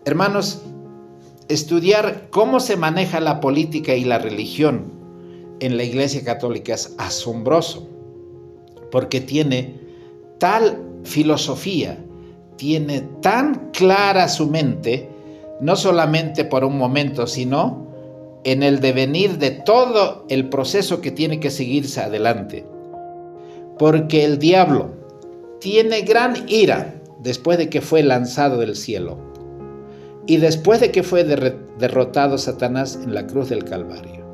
Hermanos, estudiar cómo se maneja la política y la religión en la Iglesia Católica es asombroso, porque tiene tal filosofía, tiene tan clara su mente, no solamente por un momento, sino en el devenir de todo el proceso que tiene que seguirse adelante. Porque el diablo tiene gran ira después de que fue lanzado del cielo y después de que fue derrotado Satanás en la cruz del Calvario.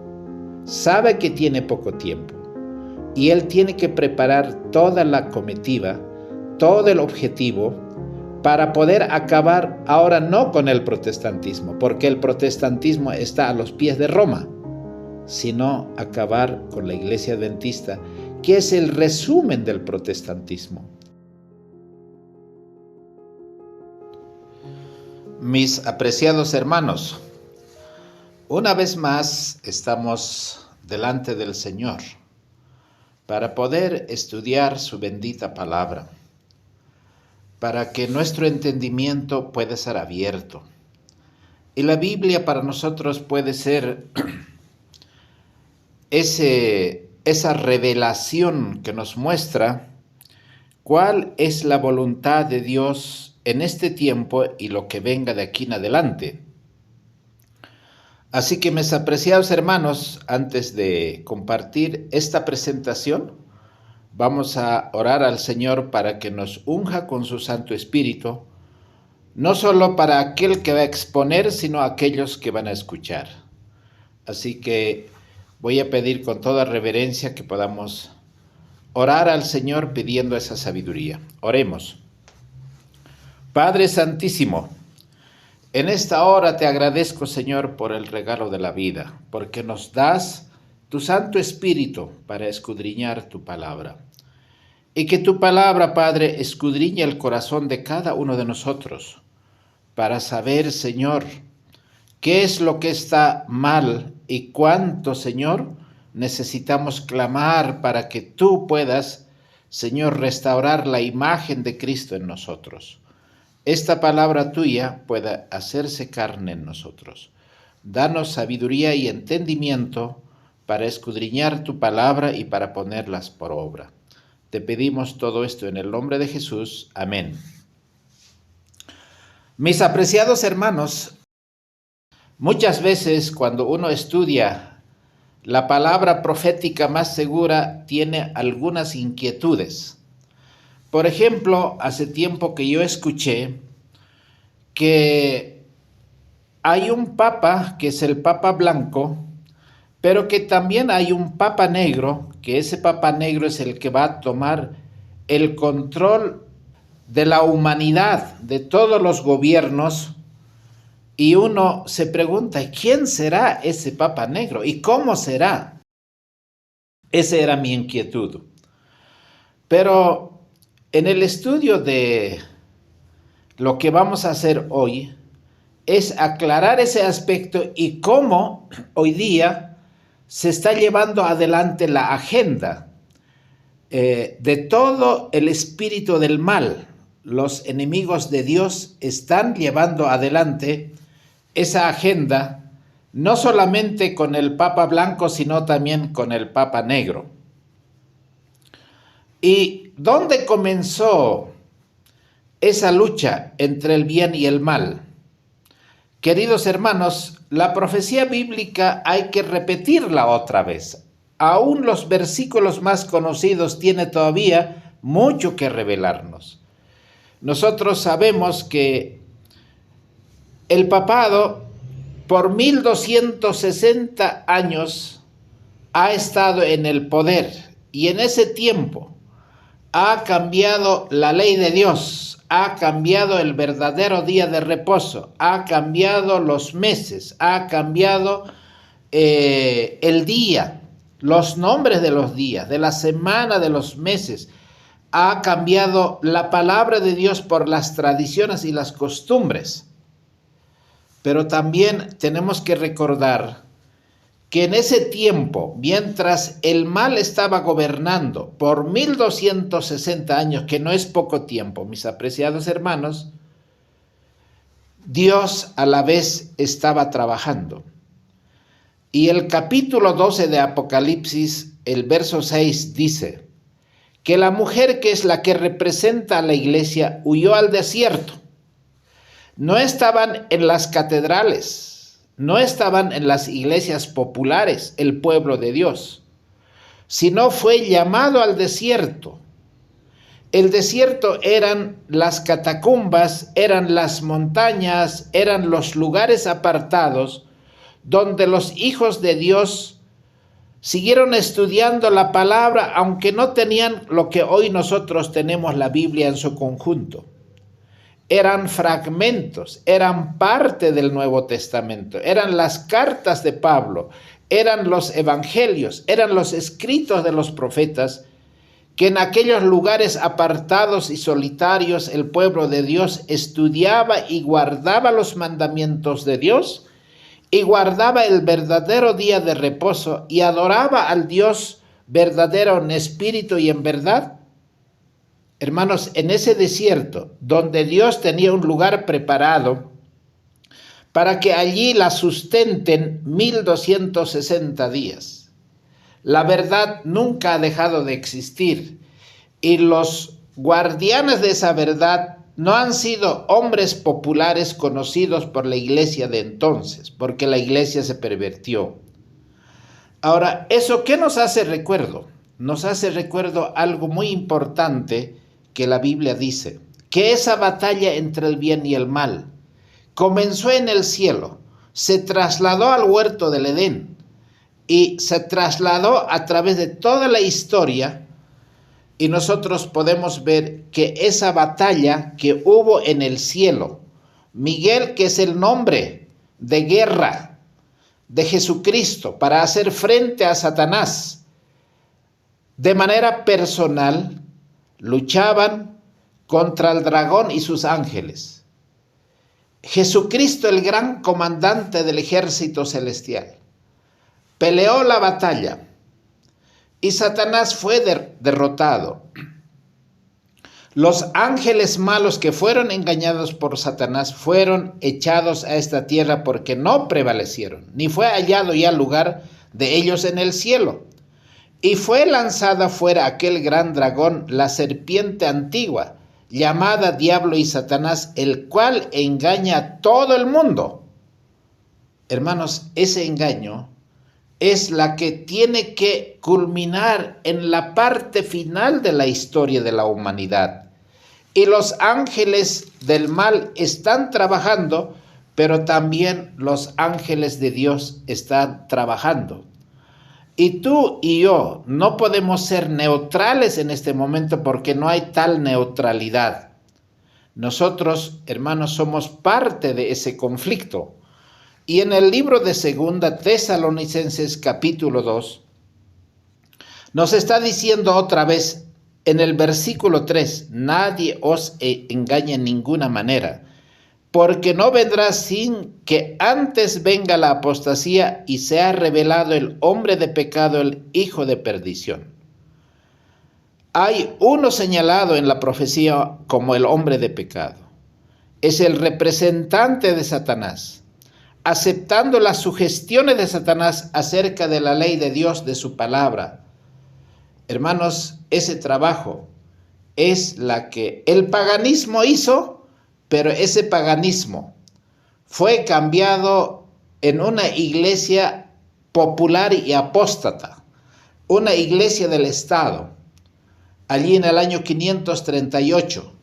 Sabe que tiene poco tiempo y él tiene que preparar toda la comitiva, todo el objetivo para poder acabar ahora no con el protestantismo, porque el protestantismo está a los pies de Roma, sino acabar con la Iglesia Adventista, que es el resumen del protestantismo. Mis apreciados hermanos, una vez más estamos delante del Señor para poder estudiar su bendita palabra, para que nuestro entendimiento pueda ser abierto. Y la Biblia para nosotros puede ser esa revelación que nos muestra cuál es la voluntad de Dios en este tiempo y lo que venga de aquí en adelante. Así que, mis apreciados hermanos, antes de compartir esta presentación, vamos a orar al Señor para que nos unja con su Santo Espíritu, no solo para aquel que va a exponer, sino a aquellos que van a escuchar. Así que voy a pedir con toda reverencia que podamos orar al Señor pidiendo esa sabiduría. Oremos. Padre Santísimo, en esta hora te agradezco, Señor, por el regalo de la vida, porque nos das tu Santo Espíritu para escudriñar tu palabra. Y que tu palabra, Padre, escudriñe el corazón de cada uno de nosotros para saber, Señor, qué es lo que está mal y cuánto, Señor, necesitamos clamar para que tú puedas, Señor, restaurar la imagen de Cristo en nosotros. Esta palabra tuya pueda hacerse carne en nosotros. Danos sabiduría y entendimiento para escudriñar tu palabra y para ponerlas por obra. Te pedimos todo esto en el nombre de Jesús. Amén. Mis apreciados hermanos, muchas veces cuando uno estudia la palabra profética más segura, tiene algunas inquietudes. Por ejemplo, hace tiempo que yo escuché que hay un papa, que es el Papa Blanco, pero que también hay un Papa Negro, que ese Papa Negro es el que va a tomar el control de la humanidad, de todos los gobiernos, y uno se pregunta, ¿quién será ese Papa Negro? ¿Y cómo será? Esa era mi inquietud. Pero en el estudio de lo que vamos a hacer hoy es aclarar ese aspecto y cómo hoy día se está llevando adelante la agenda de todo el espíritu del mal. Los enemigos de Dios están llevando adelante esa agenda, no solamente con el Papa Blanco, sino también con el Papa Negro. ¿Y dónde comenzó esa lucha entre el bien y el mal? Queridos hermanos, la profecía bíblica hay que repetirla otra vez. Aún los versículos más conocidos tienen todavía mucho que revelarnos. Nosotros sabemos que el papado por 1260 años ha estado en el poder y en ese tiempo ha cambiado la ley de Dios, ha cambiado el verdadero día de reposo, ha cambiado los meses, ha cambiado el día, los nombres de los días, de la semana, de los meses, ha cambiado la palabra de Dios por las tradiciones y las costumbres. Pero también tenemos que recordar que en ese tiempo, mientras el mal estaba gobernando por 1260 años, que no es poco tiempo, mis apreciados hermanos, Dios a la vez estaba trabajando. Y el capítulo 12 de Apocalipsis, el verso 6 dice que la mujer, que es la que representa a la iglesia, huyó al desierto. No estaban en las catedrales, no estaban en las iglesias populares, el pueblo de Dios, sino fue llamado al desierto. El desierto eran las catacumbas, eran las montañas, eran los lugares apartados donde los hijos de Dios siguieron estudiando la palabra, aunque no tenían lo que hoy nosotros tenemos, la Biblia en su conjunto. Eran fragmentos, eran parte del Nuevo Testamento, eran las cartas de Pablo, eran los evangelios, eran los escritos de los profetas, que en aquellos lugares apartados y solitarios el pueblo de Dios estudiaba y guardaba los mandamientos de Dios y guardaba el verdadero día de reposo y adoraba al Dios verdadero en espíritu y en verdad. Hermanos, en ese desierto donde Dios tenía un lugar preparado para que allí la sustenten 1260 días. La verdad nunca ha dejado de existir y los guardianes de esa verdad no han sido hombres populares conocidos por la iglesia de entonces, porque la iglesia se pervirtió. Ahora, ¿eso qué nos hace recuerdo? Nos hace recuerdo algo muy importante que la Biblia dice, que esa batalla entre el bien y el mal comenzó en el cielo, se trasladó al huerto del Edén, y se trasladó a través de toda la historia, y nosotros podemos ver que esa batalla que hubo en el cielo, Miguel, que es el nombre de guerra de Jesucristo para hacer frente a Satanás, de manera personal, luchaban contra el dragón y sus ángeles. Jesucristo, el gran comandante del ejército celestial, peleó la batalla y Satanás fue derrotado. Los ángeles malos que fueron engañados por Satanás fueron echados a esta tierra porque no prevalecieron, ni fue hallado ya lugar de ellos en el cielo. Y fue lanzada fuera aquel gran dragón, la serpiente antigua, llamada Diablo y Satanás, el cual engaña a todo el mundo. Hermanos, ese engaño es la que tiene que culminar en la parte final de la historia de la humanidad. Y los ángeles del mal están trabajando, pero también los ángeles de Dios están trabajando. Y tú y yo no podemos ser neutrales en este momento porque no hay tal neutralidad. Nosotros, hermanos, somos parte de ese conflicto. Y en el libro de 2 Tesalonicenses capítulo 2, nos está diciendo otra vez en el versículo 3, nadie os engañe en ninguna manera, porque no vendrá sin que antes venga la apostasía y sea revelado el hombre de pecado, el hijo de perdición. Hay uno señalado en la profecía como el hombre de pecado. Es el representante de Satanás, aceptando las sugestiones de Satanás acerca de la ley de Dios, de su palabra. Hermanos, ese trabajo es la que el paganismo hizo, pero ese paganismo fue cambiado en una iglesia popular y apóstata, una iglesia del Estado, allí en el año 538,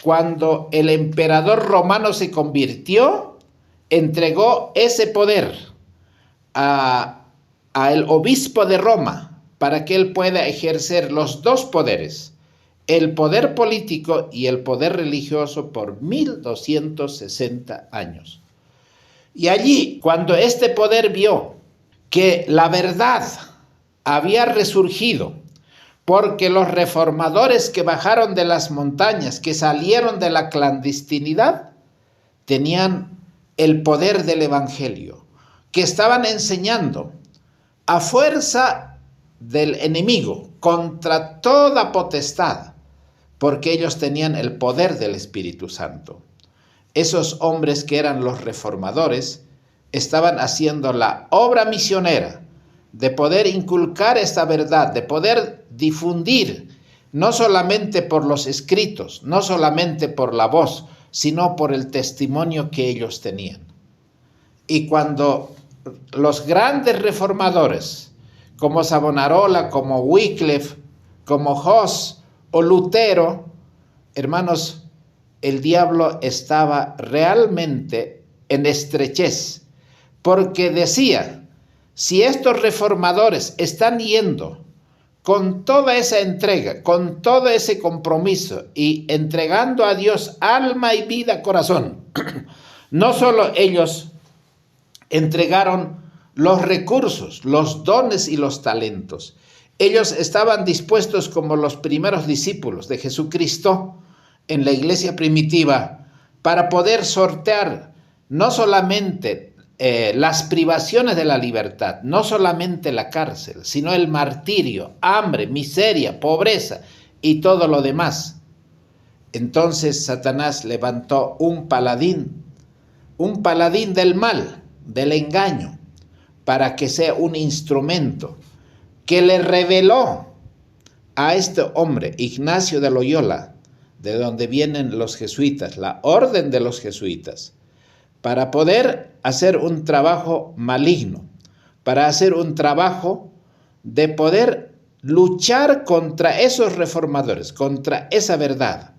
cuando el emperador romano se convirtió, entregó ese poder al obispo de Roma para que él pueda ejercer los dos poderes, el poder político y el poder religioso, por 1260 años. Y allí, cuando este poder vio que la verdad había resurgido, porque los reformadores que bajaron de las montañas, que salieron de la clandestinidad, tenían el poder del evangelio, que estaban enseñando a fuerza del enemigo contra toda potestad, porque ellos tenían el poder del Espíritu Santo. esos hombres que eran los reformadores estaban haciendo la obra misionera de poder inculcar esta verdad, de poder difundir, no solamente por los escritos, no solamente por la voz, sino por el testimonio que ellos tenían. Y cuando los grandes reformadores, como Savonarola, como Wycliffe, como Hus o Lutero, hermanos, el diablo estaba realmente en estrechez, porque decía, si estos reformadores están yendo con toda esa entrega, con todo ese compromiso y entregando a Dios alma y vida, corazón, no solo ellos entregaron los recursos, los dones y los talentos. Ellos estaban dispuestos como los primeros discípulos de Jesucristo en la iglesia primitiva para poder sortear no solamente las privaciones de la libertad, no solamente la cárcel, sino el martirio, hambre, miseria, pobreza y todo lo demás. Entonces Satanás levantó un paladín del mal, del engaño, para que sea un instrumento que le reveló a este hombre, Ignacio de Loyola, de donde vienen los jesuitas, la orden de los jesuitas, para poder hacer un trabajo maligno, para hacer un trabajo de poder luchar contra esos reformadores, contra esa verdad.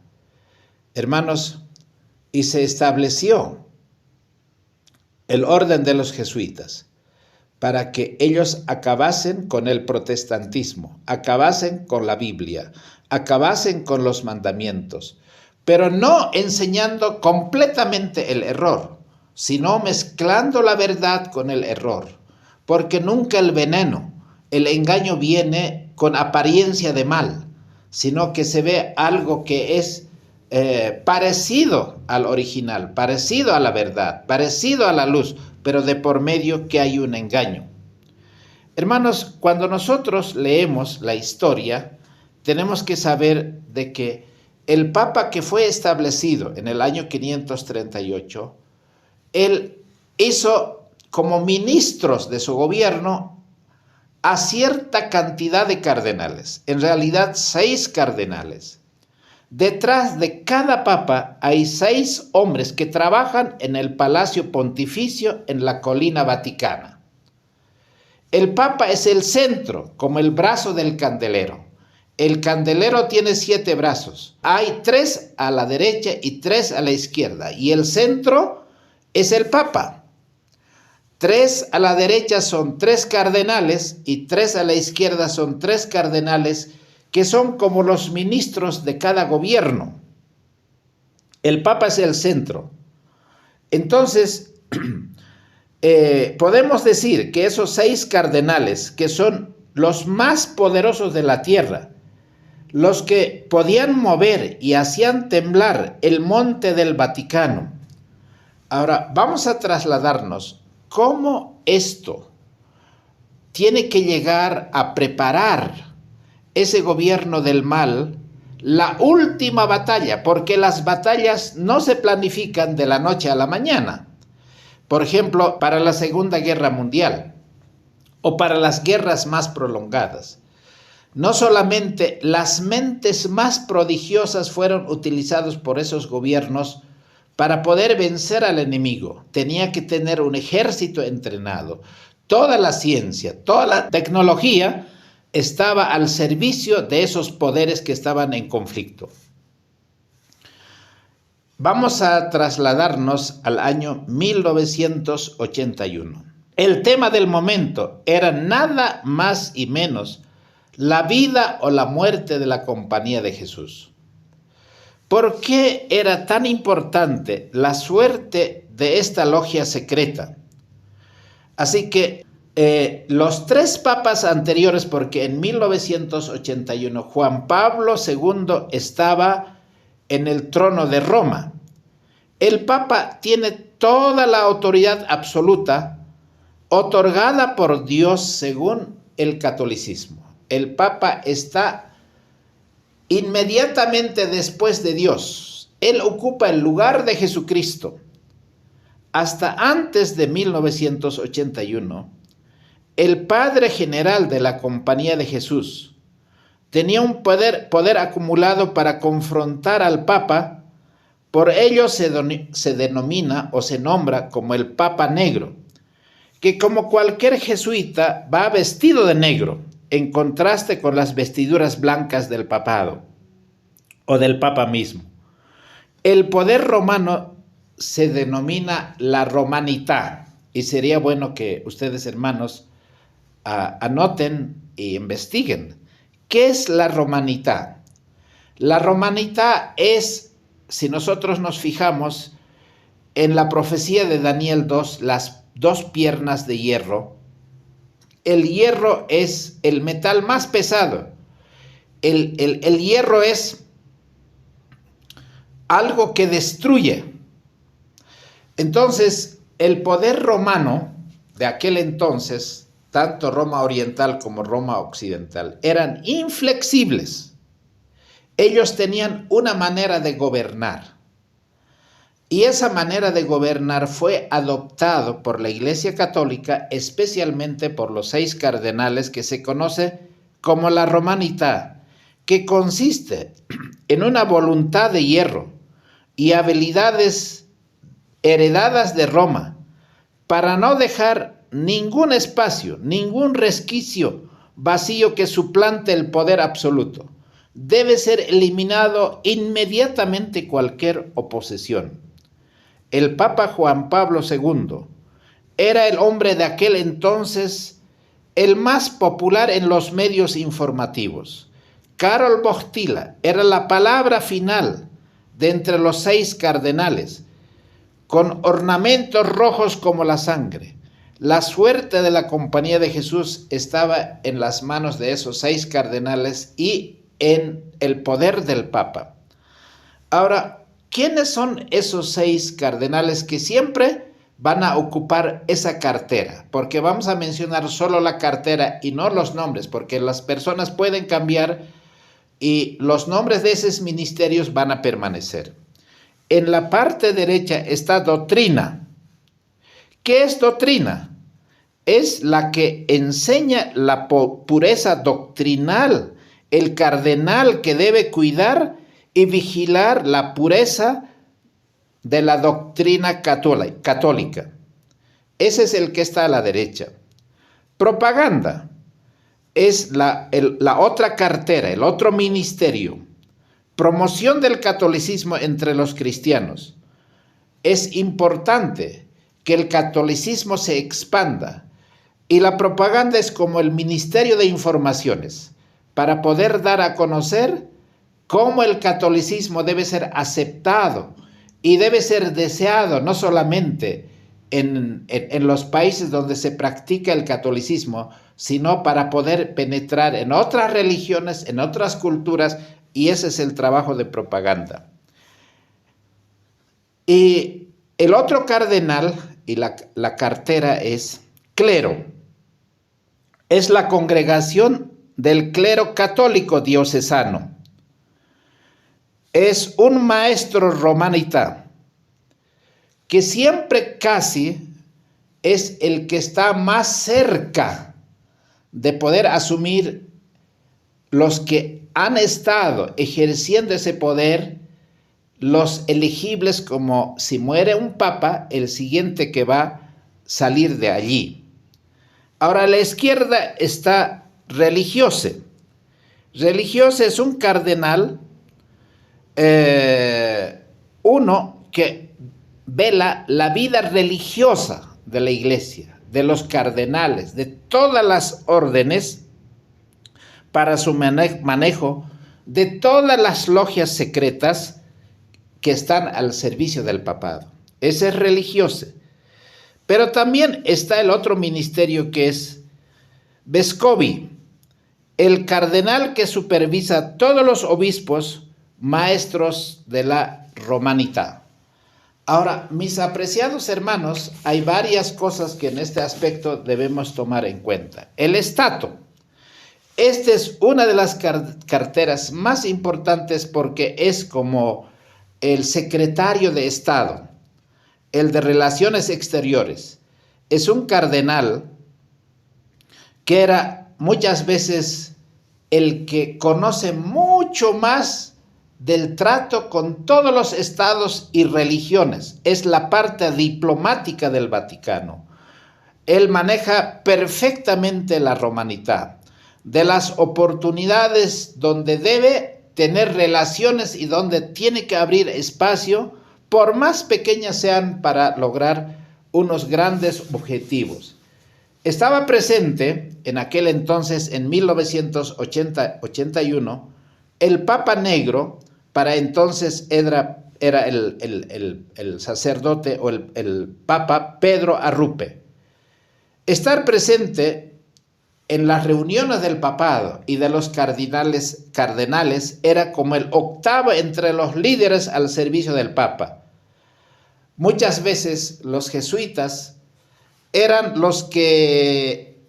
Hermanos, y se estableció el orden de los jesuitas para que ellos acabasen con el protestantismo, acabasen con la Biblia, acabasen con los mandamientos, pero no enseñando completamente el error, sino mezclando la verdad con el error, porque nunca el veneno, el engaño viene con apariencia de mal, sino que se ve algo que es parecido al original, parecido a la verdad, parecido a la luz, pero de por medio que hay un engaño. Hermanos, cuando nosotros leemos la historia, tenemos que saber de que el Papa que fue establecido en el año 538, él hizo como ministros de su gobierno a cierta cantidad de cardenales, en realidad 6 cardenales. Detrás de cada papa hay 6 hombres que trabajan en el Palacio Pontificio en la Colina Vaticana. El papa es el centro, como el brazo del candelero. El candelero tiene 7 brazos. Hay 3 a la derecha y 3 a la izquierda. Y el centro es el papa. 3 a la derecha son 3 cardenales y 3 a la izquierda son 3 cardenales que son como los ministros de cada gobierno. El Papa es el centro. Entonces, podemos decir que esos 6 cardenales, que son los más poderosos de la tierra, los que podían mover y hacían temblar el monte del Vaticano. Ahora, vamos a trasladarnos cómo esto tiene que llegar a preparar ese gobierno del mal, la última batalla, porque las batallas no se planifican de la noche a la mañana. Por ejemplo, para la Segunda Guerra Mundial o para las guerras más prolongadas. No solamente las mentes más prodigiosas fueron utilizadas por esos gobiernos para poder vencer al enemigo. Tenía que tener un ejército entrenado. Toda la ciencia, toda la tecnología estaba al servicio de esos poderes que estaban en conflicto. Vamos a trasladarnos al año 1981. El tema del momento era nada más y menos la vida o la muerte de la Compañía de Jesús. ¿Por qué era tan importante la suerte de esta logia secreta? Así que los 3 papas anteriores, porque en 1981 Juan Pablo II estaba en el trono de Roma. El Papa tiene toda la autoridad absoluta otorgada por Dios según el catolicismo. El Papa está inmediatamente después de Dios. Él ocupa el lugar de Jesucristo. Hasta antes de 1981, el padre general de la Compañía de Jesús tenía un poder acumulado para confrontar al Papa. Por ello se denomina o se nombra como el Papa Negro, que como cualquier jesuita va vestido de negro, en contraste con las vestiduras blancas del papado o del Papa mismo. El poder romano se denomina la romanidad, y sería bueno que ustedes, hermanos, anoten y investiguen. ¿Qué es la romanidad? La romanidad es, si nosotros nos fijamos en la profecía de Daniel 2, las dos piernas de hierro. El hierro es el metal más pesado. El hierro es algo que destruye. Entonces, el poder romano de aquel entonces, tanto Roma oriental como Roma occidental, eran inflexibles. Ellos tenían una manera de gobernar. Y esa manera de gobernar fue adoptado por la Iglesia Católica, especialmente por los 6 cardenales, que se conoce como la romanidad, que consiste en una voluntad de hierro y habilidades heredadas de Roma para no dejar ningún espacio, ningún resquicio vacío que suplante el poder absoluto. Debe ser eliminado inmediatamente cualquier oposición. El Papa Juan Pablo II era el hombre de aquel entonces el más popular en los medios informativos. Karol Wojtyła era la palabra final de entre los 6 cardenales, con ornamentos rojos como la sangre. La suerte de la Compañía de Jesús estaba en las manos de esos 6 cardenales y en el poder del Papa. Ahora, ¿quiénes son esos 6 cardenales que siempre van a ocupar esa cartera? Porque vamos a mencionar solo la cartera y no los nombres, porque las personas pueden cambiar y los nombres de esos ministerios van a permanecer. En la parte derecha está doctrina. ¿Qué es doctrina? Es la que enseña la pureza doctrinal, el cardenal que debe cuidar y vigilar la pureza de la doctrina católica. Ese es el que está a la derecha. Propaganda es la otra cartera, el otro ministerio. Promoción del catolicismo entre los cristianos. Es importante que el catolicismo se expanda, y la propaganda es como el ministerio de informaciones para poder dar a conocer cómo el catolicismo debe ser aceptado y debe ser deseado no solamente en los países donde se practica el catolicismo, sino para poder penetrar en otras religiones, en otras culturas, y ese es el trabajo de propaganda. Y el otro cardenal y la cartera es clero. Es la congregación del clero católico diocesano. Es un maestro romanita que siempre casi es el que está más cerca de poder asumir los que han estado ejerciendo ese poder, los elegibles, como si muere un papa, el siguiente que va a salir de allí. Ahora, a la izquierda está religioso. Religioso es un cardenal, uno que vela la vida religiosa de la iglesia, de los cardenales, de todas las órdenes, para su manejo de todas las logias secretas que están al servicio del papado. Ese es religioso. Pero también está el otro ministerio, que es vescovi, el cardenal que supervisa todos los obispos maestros de la romanidad. Ahora, mis apreciados hermanos, hay varias cosas que en este aspecto debemos tomar en cuenta. El estato. Esta es una de las carteras más importantes porque es como el secretario de Estado, el de Relaciones Exteriores, es un cardenal que era muchas veces el que conoce mucho más del trato con todos los estados y religiones. Es la parte diplomática del Vaticano. Él maneja perfectamente la romanidad, de las oportunidades donde debe tener relaciones y donde tiene que abrir espacio, por más pequeñas sean, para lograr unos grandes objetivos. Estaba presente en aquel entonces, en 1981, el Papa Negro. Para entonces era el sacerdote o el Papa Pedro Arrupe. Estar presente en las reuniones del papado y de los cardenales era como el octavo entre los líderes al servicio del Papa. Muchas veces los jesuitas eran los que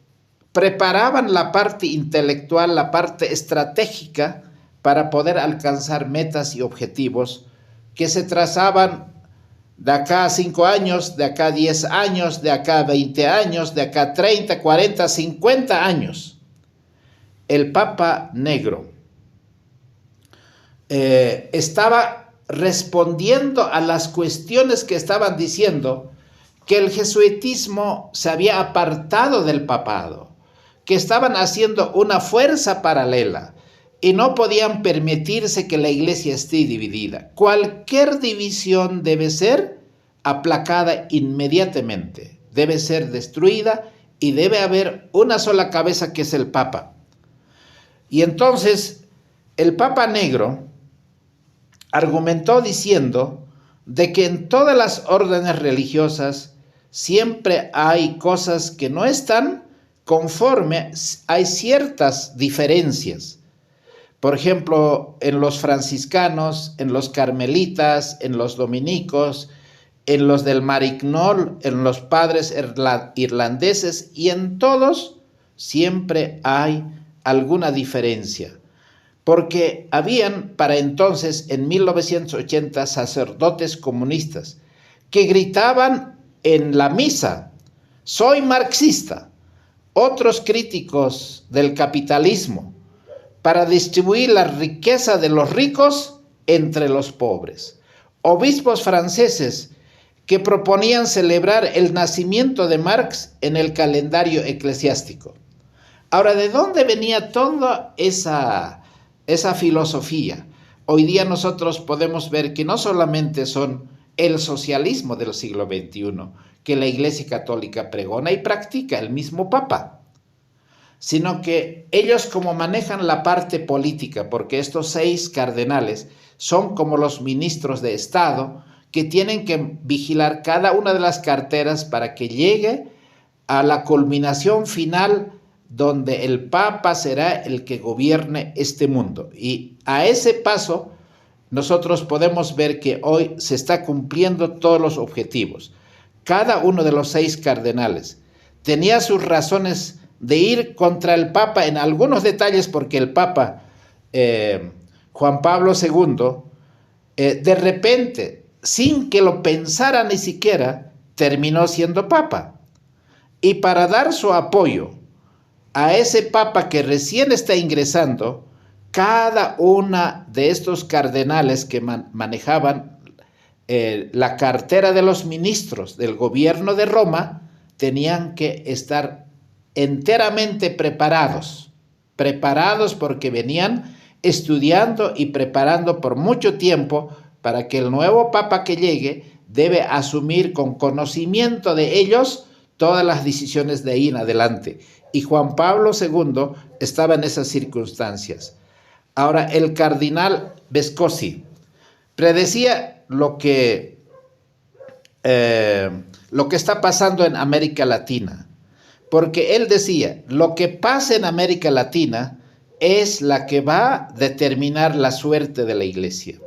preparaban la parte intelectual, la parte estratégica para poder alcanzar metas y objetivos que se trazaban de acá a 5 años, de acá a 10 años, de acá a 20 años, de acá a 30, 40, 50 años. El Papa Negro estaba respondiendo a las cuestiones que estaban diciendo que el jesuitismo se había apartado del papado, que estaban haciendo una fuerza paralela y no podían permitirse que la iglesia esté dividida. Cualquier división debe ser aplacada inmediatamente, debe ser destruida y debe haber una sola cabeza, que es el Papa. Y entonces el Papa Negro argumentó diciendo de que en todas las órdenes religiosas siempre hay cosas que no están conformes, hay ciertas diferencias. Por ejemplo, en los franciscanos, en los carmelitas, en los dominicos, en los del Marignol, en los padres irlandeses, y en todos siempre hay alguna diferencia. Porque habían para entonces, en 1980, sacerdotes comunistas que gritaban en la misa: soy marxista. Otros críticos del capitalismo, para distribuir la riqueza de los ricos entre los pobres. Obispos franceses que proponían celebrar el nacimiento de Marx en el calendario eclesiástico. Ahora, ¿de dónde venía toda esa filosofía? Hoy día nosotros podemos ver que no solamente son el socialismo del siglo XXI, que la Iglesia Católica pregona y practica, el mismo Papa, sino que ellos, como manejan la parte política, porque estos 6 cardenales son como los ministros de Estado que tienen que vigilar cada una de las carteras para que llegue a la culminación final, donde el Papa será el que gobierne este mundo. Y a ese paso nosotros podemos ver que hoy se está cumpliendo todos los objetivos. Cada uno de los 6 cardenales tenía sus razones de ir contra el Papa en algunos detalles, porque el Papa Juan Pablo II, de repente, sin que lo pensara ni siquiera, terminó siendo Papa. Y para dar su apoyo a ese Papa que recién está ingresando, cada una de estos cardenales que manejaban la cartera de los ministros del gobierno de Roma tenían que estar enteramente preparados porque venían estudiando y preparando por mucho tiempo para que el nuevo Papa que llegue debe asumir con conocimiento de ellos todas las decisiones de ahí en adelante. Y Juan Pablo II estaba en esas circunstancias. Ahora, el cardenal Vescovi predecía lo que está pasando en América Latina, porque él decía: lo que pasa en América Latina es la que va a determinar la suerte de la iglesia.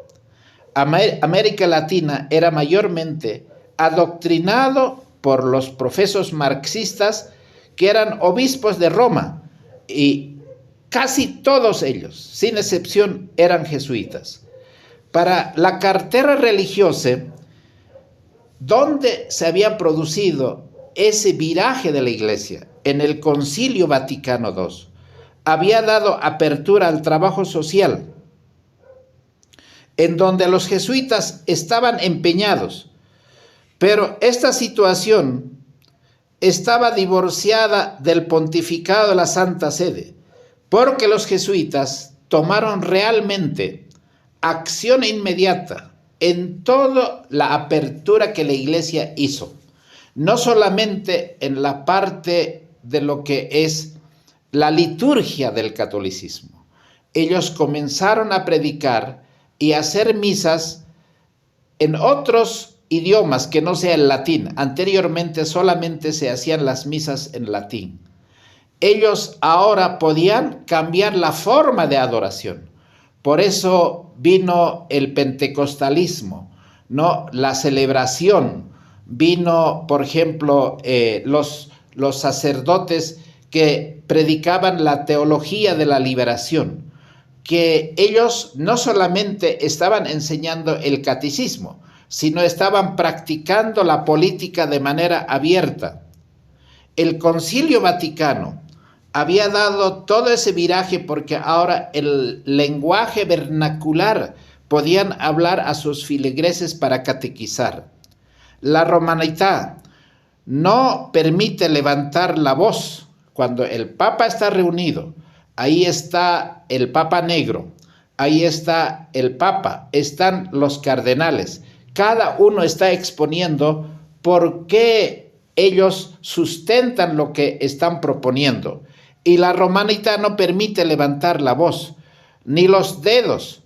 América Latina era mayormente adoctrinado por los profesos marxistas, que eran obispos de Roma, y casi todos ellos, sin excepción, eran jesuitas. Para la cartera religiosa, ¿dónde se había producido ese viraje de la Iglesia? En el Concilio Vaticano II. Había dado apertura al trabajo social, en donde los jesuitas estaban empeñados, pero esta situación estaba divorciada del pontificado de la Santa Sede, porque los jesuitas tomaron realmente acción inmediata en toda la apertura que la Iglesia hizo, no solamente en la parte de lo que es la liturgia del catolicismo. Ellos comenzaron a predicar y a hacer misas en otros idiomas que no sea el latín. Anteriormente solamente se hacían las misas en latín. Ellos ahora podían cambiar la forma de adoración. Por eso vino el pentecostalismo, ¿no? La celebración. Vino, por ejemplo, los sacerdotes que predicaban la teología de la liberación, que ellos no solamente estaban enseñando el catecismo, sino estaban practicando la política de manera abierta. El Concilio Vaticano había dado todo ese viraje porque ahora el lenguaje vernacular podían hablar a sus feligreses para catequizar. La romanidad no permite levantar la voz. Cuando el Papa está reunido, ahí está el Papa Negro, ahí está el Papa, están los cardenales. Cada uno está exponiendo por qué ellos sustentan lo que están proponiendo. Y la romanidad no permite levantar la voz, ni los dedos,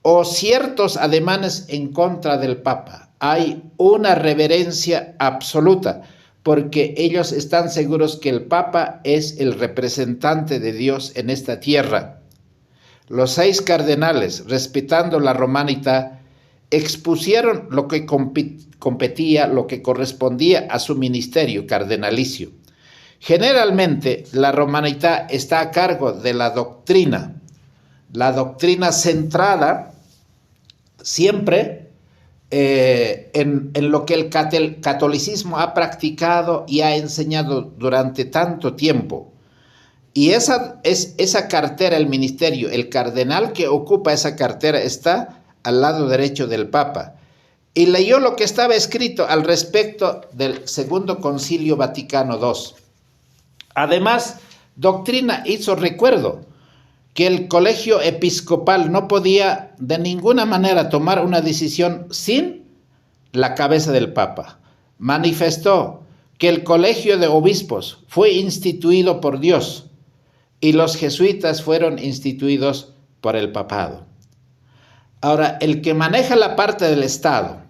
o ciertos ademanes en contra del Papa. Hay una reverencia absoluta, porque ellos están seguros que el Papa es el representante de Dios en esta tierra. Los 6 cardenales, respetando la romanidad, expusieron lo que competía, lo que correspondía a su ministerio cardenalicio. Generalmente, la romanidad está a cargo de la doctrina centrada siempre en lo que el catolicismo ha practicado y ha enseñado durante tanto tiempo. Y esa cartera, el ministerio, el cardenal que ocupa esa cartera está al lado derecho del Papa. Y leyó lo que estaba escrito al respecto del Segundo Concilio Vaticano II. Además, doctrina hizo recuerdo que el colegio episcopal no podía de ninguna manera tomar una decisión sin la cabeza del Papa. Manifestó que el colegio de obispos fue instituido por Dios y los jesuitas fueron instituidos por el papado. Ahora, el que maneja la parte del Estado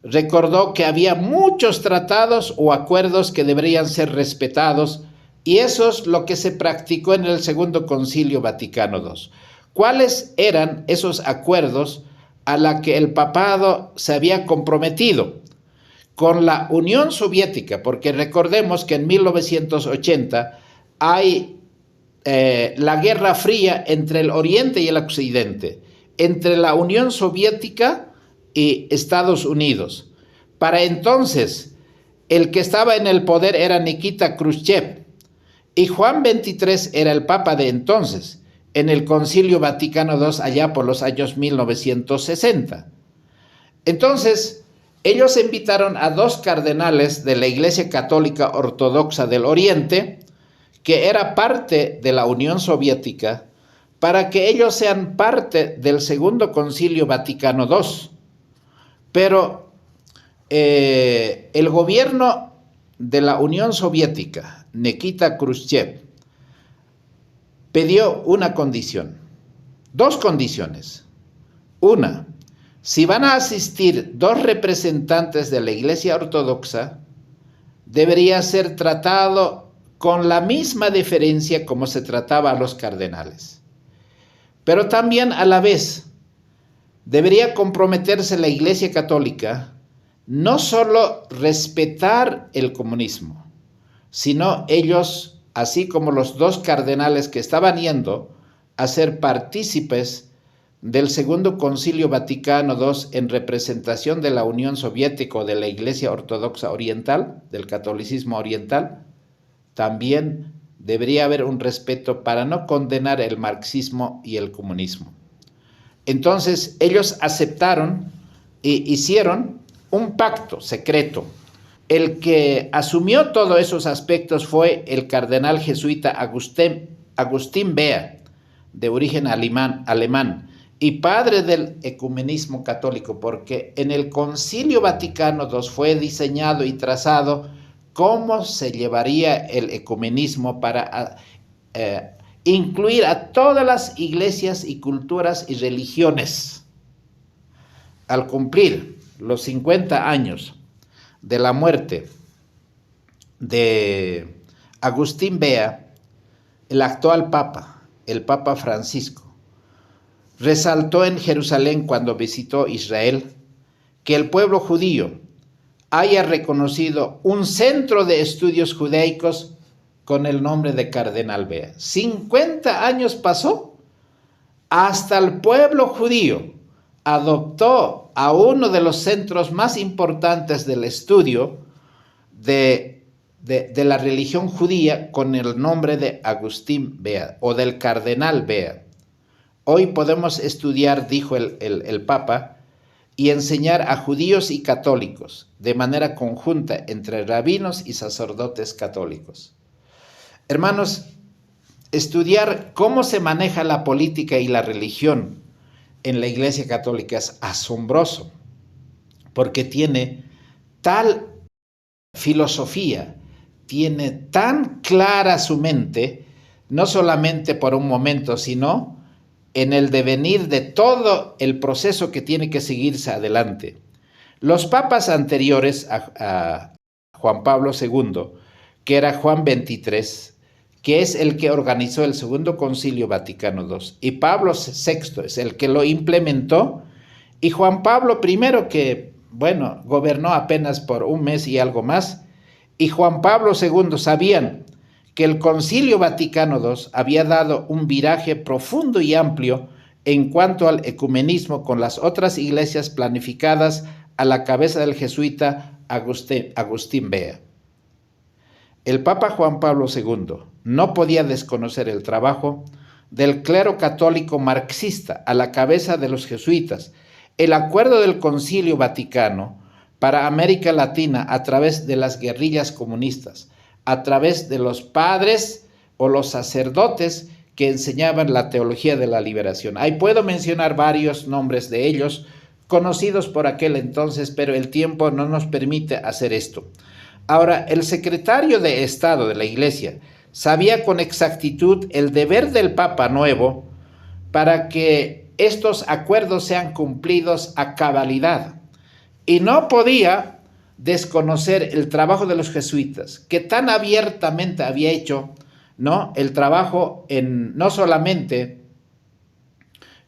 recordó que había muchos tratados o acuerdos que deberían ser respetados, y eso es lo que se practicó en el Segundo Concilio Vaticano II. ¿Cuáles eran esos acuerdos a los que el papado se había comprometido? Con la Unión Soviética, porque recordemos que en 1980 hay la Guerra Fría entre el Oriente y el Occidente, entre la Unión Soviética y Estados Unidos. Para entonces, el que estaba en el poder era Nikita Khrushchev, y Juan XXIII era el Papa de entonces, en el Concilio Vaticano II, allá por los años 1960. Entonces, ellos invitaron a 2 cardenales de la Iglesia Católica Ortodoxa del Oriente, que era parte de la Unión Soviética, para que ellos sean parte del Segundo Concilio Vaticano II. Pero el gobierno de la Unión Soviética, Nikita Khrushchev, pidió una condición, 2 condiciones. Una, si van a asistir 2 representantes de la Iglesia Ortodoxa, debería ser tratado con la misma deferencia como se trataba a los cardenales. Pero también a la vez debería comprometerse la Iglesia Católica no solo respetar el comunismo, sino ellos, así como los 2 cardenales que estaban yendo a ser partícipes del Segundo Concilio Vaticano II en representación de la Unión Soviética o de la Iglesia Ortodoxa Oriental, del catolicismo oriental, también debería haber un respeto para no condenar el marxismo y el comunismo. Entonces ellos aceptaron e hicieron un pacto secreto. El que asumió todos esos aspectos fue el cardenal jesuita Agustín Bea, de origen alemán, y padre del ecumenismo católico, porque en el Concilio Vaticano II fue diseñado y trazado cómo se llevaría el ecumenismo para incluir a todas las iglesias y culturas y religiones. Al cumplir los 50 años de la muerte de Agustín Bea, el actual Papa, el Papa Francisco, resaltó en Jerusalén cuando visitó Israel que el pueblo judío haya reconocido un centro de estudios judaicos con el nombre de Cardenal Bea. 50 años pasó, hasta el pueblo judío adoptó a uno de los centros más importantes del estudio de la religión judía con el nombre de Agustín Bea o del Cardenal Bea. Hoy podemos estudiar, dijo el Papa, y enseñar a judíos y católicos de manera conjunta entre rabinos y sacerdotes católicos. Hermanos, estudiar cómo se maneja la política y la religión en la Iglesia Católica es asombroso, porque tiene tal filosofía, tiene tan clara su mente, no solamente por un momento, sino en el devenir de todo el proceso que tiene que seguirse adelante. Los papas anteriores a Juan Pablo II, que era Juan XXIII, que es el que organizó el Segundo Concilio Vaticano II, y Pablo VI es el que lo implementó, y Juan Pablo I, que, bueno, gobernó apenas por un mes y algo más, y Juan Pablo II sabían que el Concilio Vaticano II había dado un viraje profundo y amplio en cuanto al ecumenismo con las otras iglesias planificadas a la cabeza del jesuita Agustín Bea. El Papa Juan Pablo II no podía desconocer el trabajo del clero católico marxista a la cabeza de los jesuitas, el acuerdo del Concilio Vaticano para América Latina a través de las guerrillas comunistas, a través de los padres o los sacerdotes que enseñaban la teología de la liberación. Ahí puedo mencionar varios nombres de ellos, conocidos por aquel entonces, pero el tiempo no nos permite hacer esto. Ahora, el secretario de Estado de la Iglesia sabía con exactitud el deber del Papa nuevo para que estos acuerdos sean cumplidos a cabalidad, y no podía desconocer el trabajo de los jesuitas, que tan abiertamente había hecho, ¿no?, el trabajo no solamente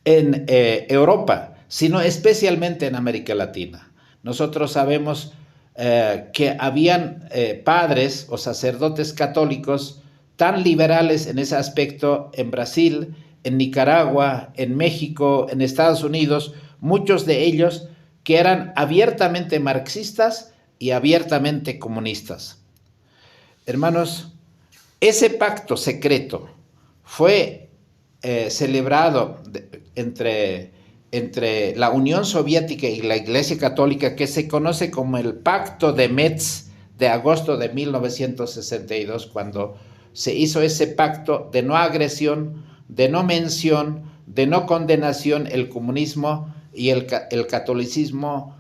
en Europa, sino especialmente en América Latina. Nosotros sabemos que habían padres o sacerdotes católicos tan liberales en ese aspecto en Brasil, en Nicaragua, en México, en Estados Unidos, muchos de ellos que eran abiertamente marxistas y abiertamente comunistas. Hermanos, ese pacto secreto fue celebrado entre la Unión Soviética y la Iglesia Católica, que se conoce como el Pacto de Metz de agosto de 1962, cuando se hizo ese pacto de no agresión, de no mención, de no condenación. El comunismo y el catolicismo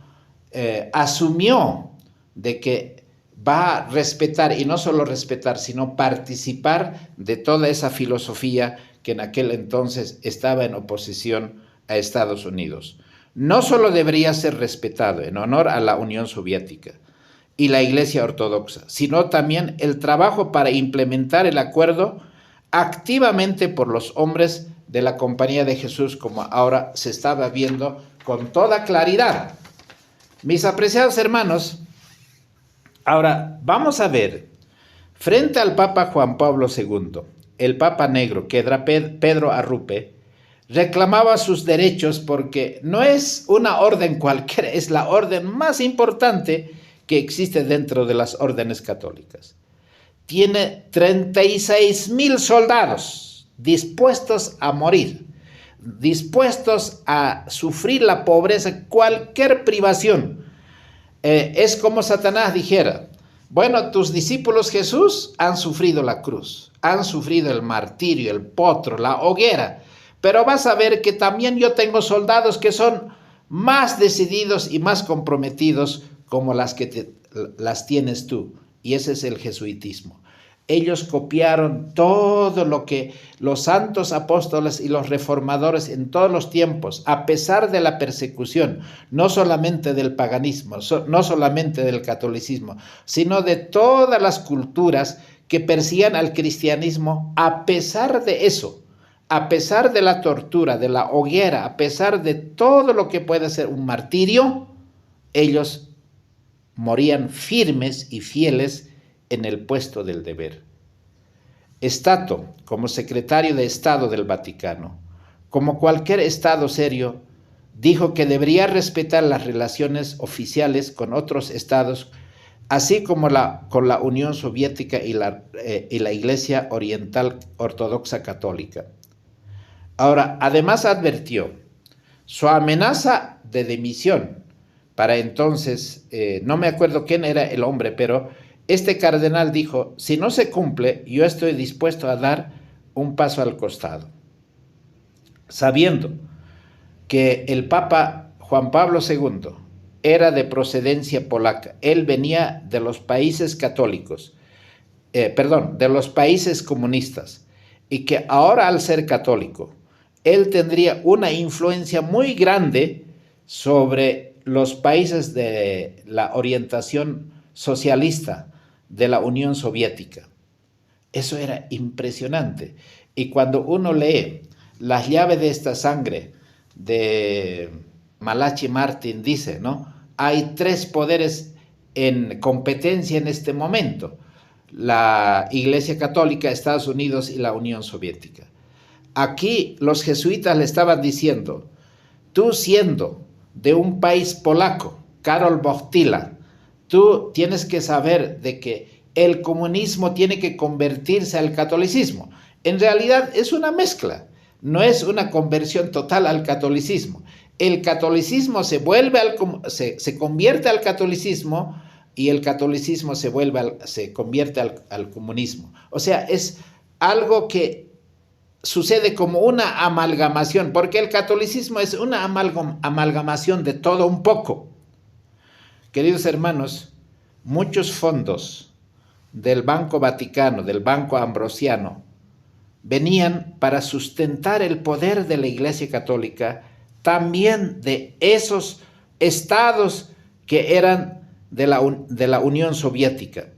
asumió de que va a respetar, y no solo respetar, sino participar de toda esa filosofía que en aquel entonces estaba en oposición a Estados Unidos. No solo debería ser respetado en honor a la Unión Soviética y la Iglesia Ortodoxa, sino también el trabajo para implementar el acuerdo activamente por los hombres de la Compañía de Jesús, como ahora se estaba viendo con toda claridad. Mis apreciados hermanos, ahora vamos a ver, frente al Papa Juan Pablo II, el Papa Negro, que era Pedro Arrupe, reclamaba sus derechos porque no es una orden cualquiera, es la orden más importante que existe dentro de las órdenes católicas. Tiene 36,000 soldados dispuestos a morir, dispuestos a sufrir la pobreza, cualquier privación. Es como Satanás dijera: bueno, tus discípulos Jesús han sufrido la cruz, han sufrido el martirio, el potro, la hoguera, pero vas a ver que también yo tengo soldados que son más decididos y más comprometidos como las tienes tú. Y ese es el jesuitismo. Ellos copiaron todo lo que los santos apóstoles y los reformadores en todos los tiempos, a pesar de la persecución, no solamente del paganismo, no solamente del catolicismo, sino de todas las culturas que perseguían al cristianismo. A pesar de eso, a pesar de la tortura, de la hoguera, a pesar de todo lo que puede ser un martirio, ellos morían firmes y fieles en el puesto del deber. Stato, como secretario de Estado del Vaticano, como cualquier Estado serio, dijo que debería respetar las relaciones oficiales con otros estados, así como con la Unión Soviética y la Iglesia Oriental Ortodoxa Católica. Ahora, además advirtió su amenaza de dimisión. Para entonces, no me acuerdo quién era el hombre, pero este cardenal dijo: si no se cumple, yo estoy dispuesto a dar un paso al costado. Sabiendo que el Papa Juan Pablo II era de procedencia polaca, él venía de los países católicos, de los países comunistas, y que ahora, al ser católico, él tendría una influencia muy grande sobre los países de la orientación socialista de la Unión Soviética. Eso era impresionante. Y cuando uno lee Las llaves de esta sangre de Malachi Martin, dice, ¿no? Hay 3 poderes en competencia en este momento: la Iglesia Católica, Estados Unidos y la Unión Soviética. Aquí los jesuitas le estaban diciendo: tú, siendo de un país polaco, Karol Wojtyla, tú tienes que saber de que el comunismo tiene que convertirse al catolicismo. En realidad es una mezcla, no es una conversión total al catolicismo. El catolicismo se convierte al catolicismo, y el catolicismo se convierte al comunismo. O sea, es algo que sucede como una amalgamación, porque el catolicismo es una amalgamación de todo un poco. Queridos hermanos, muchos fondos del Banco Vaticano, del Banco Ambrosiano, venían para sustentar el poder de la Iglesia Católica, también de esos estados que eran de la Unión Soviética,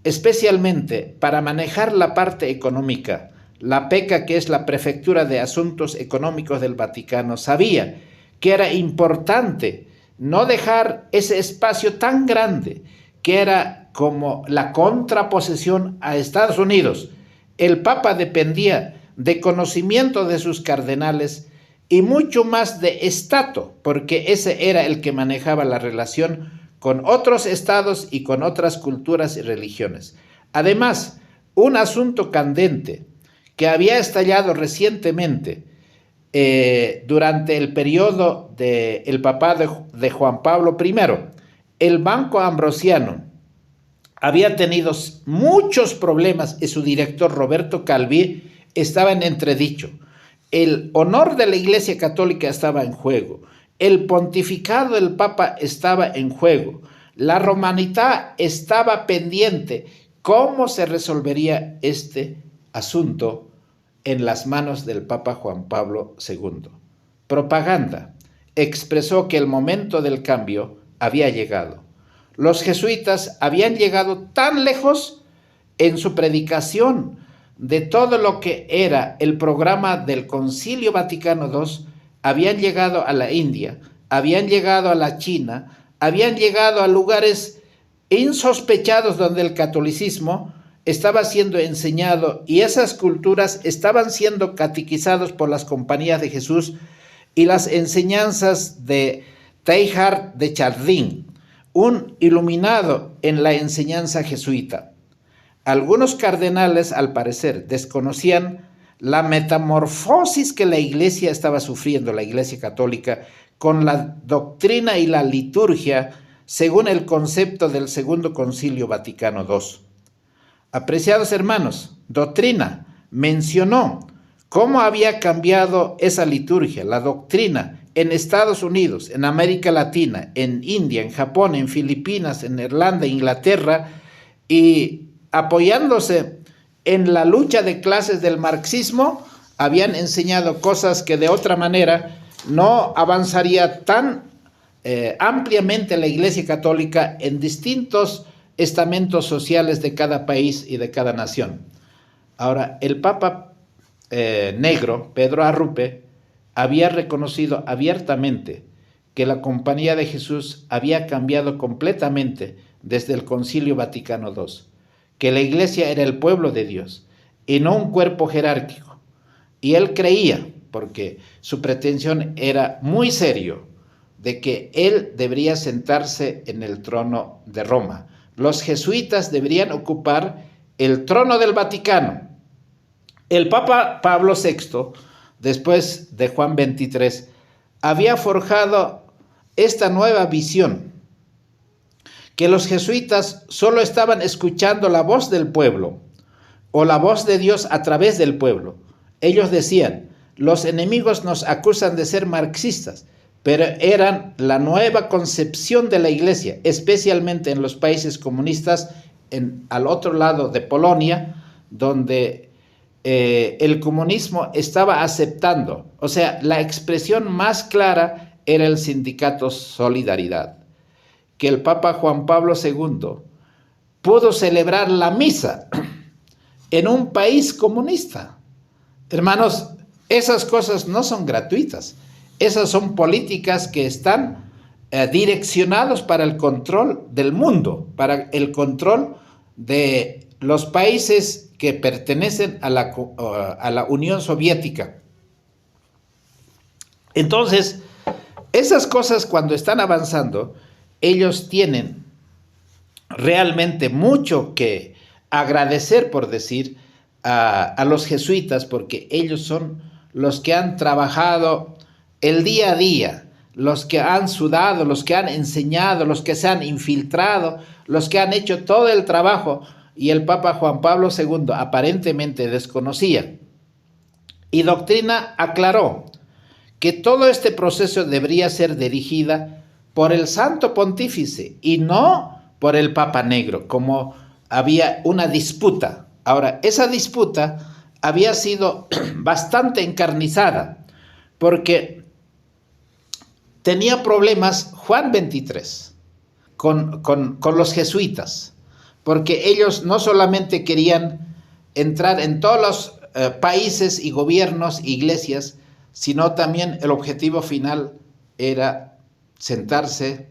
especialmente para manejar la parte económica. La PECA, que es la Prefectura de Asuntos Económicos del Vaticano, sabía que era importante no dejar ese espacio tan grande, que era como la contraposición a Estados Unidos. El Papa dependía de conocimiento de sus cardenales y mucho más de Stato, porque ese era el que manejaba la relación con otros estados y con otras culturas y religiones. Además, un asunto candente que había estallado recientemente durante el periodo del papado de Juan Pablo I, el Banco Ambrosiano había tenido muchos problemas y su director, Roberto Calví, estaba en entredicho. El honor de la Iglesia Católica estaba en juego, el pontificado del Papa estaba en juego, la romanidad estaba pendiente. ¿Cómo se resolvería este asunto en las manos del Papa Juan Pablo II? Propaganda expresó que el momento del cambio había llegado. Los jesuitas habían llegado tan lejos en su predicación de todo lo que era el programa del Concilio Vaticano II, habían llegado a la India, habían llegado a la China, habían llegado a lugares insospechados donde el catolicismo estaba siendo enseñado y esas culturas estaban siendo catequizados por las compañías de Jesús y las enseñanzas de Teilhard de Chardin, un iluminado en la enseñanza jesuita. Algunos cardenales, al parecer, desconocían la metamorfosis que la Iglesia estaba sufriendo, la Iglesia católica, con la doctrina y la liturgia según el concepto del Segundo Concilio Vaticano II. Apreciados hermanos, doctrina mencionó cómo había cambiado esa liturgia, la doctrina, en Estados Unidos, en América Latina, en India, en Japón, en Filipinas, en Irlanda, Inglaterra, y apoyándose en la lucha de clases del marxismo, habían enseñado cosas que de otra manera no avanzaría tan ampliamente la Iglesia Católica en distintos estamentos sociales de cada país y de cada nación. Ahora, el Papa negro, Pedro Arrupe, había reconocido abiertamente que la Compañía de Jesús había cambiado completamente desde el Concilio Vaticano II, que la Iglesia era el pueblo de Dios y no un cuerpo jerárquico. Y él creía, porque su pretensión era muy serio, de que él debería sentarse en el trono de Roma. Los jesuitas deberían ocupar el trono del Vaticano. El Papa Pablo VI, después de Juan XXIII, había forjado esta nueva visión, que los jesuitas solo estaban escuchando la voz del pueblo, o la voz de Dios a través del pueblo. Ellos decían, los enemigos nos acusan de ser marxistas, pero eran la nueva concepción de la Iglesia, especialmente en los países comunistas, al otro lado de Polonia, donde el comunismo estaba aceptando, o sea, la expresión más clara era el sindicato Solidaridad, que el Papa Juan Pablo II pudo celebrar la misa en un país comunista. Hermanos, esas cosas no son gratuitas, esas son políticas que están direccionados para el control del mundo, para el control de los países que pertenecen a la Unión Soviética. Entonces, esas cosas cuando están avanzando, ellos tienen realmente mucho que agradecer, por decir, a los jesuitas, porque ellos son los que han trabajado el día a día, los que han sudado, los que han enseñado, los que se han infiltrado, los que han hecho todo el trabajo, y el Papa Juan Pablo II aparentemente desconocía. Y Doctrina aclaró que todo este proceso debería ser dirigida por el Santo Pontífice y no por el Papa Negro, como había una disputa. Ahora, esa disputa había sido bastante encarnizada, porque tenía problemas Juan XXIII con los jesuitas, porque ellos no solamente querían entrar en todos los países y gobiernos, iglesias, sino también el objetivo final era sentarse